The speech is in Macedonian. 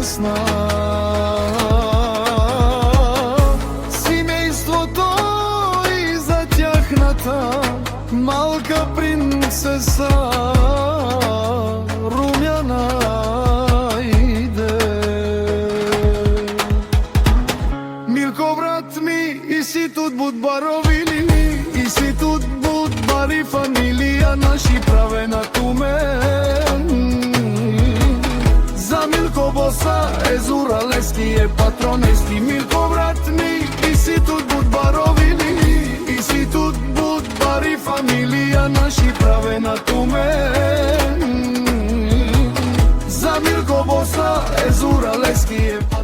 ясна. Семейството и за тяхната малка принцеса Румяна иде. Милко, брат ми, и си тут будбаровили, и си тут будбари фамилия наши правена тумен. За Милко боса Езура Левски е патронести. Милко, брат ми, и си тут будбаровили, и си тут будбари фамилия наши правена тумен. За Милко боса Езура Левски е патронести.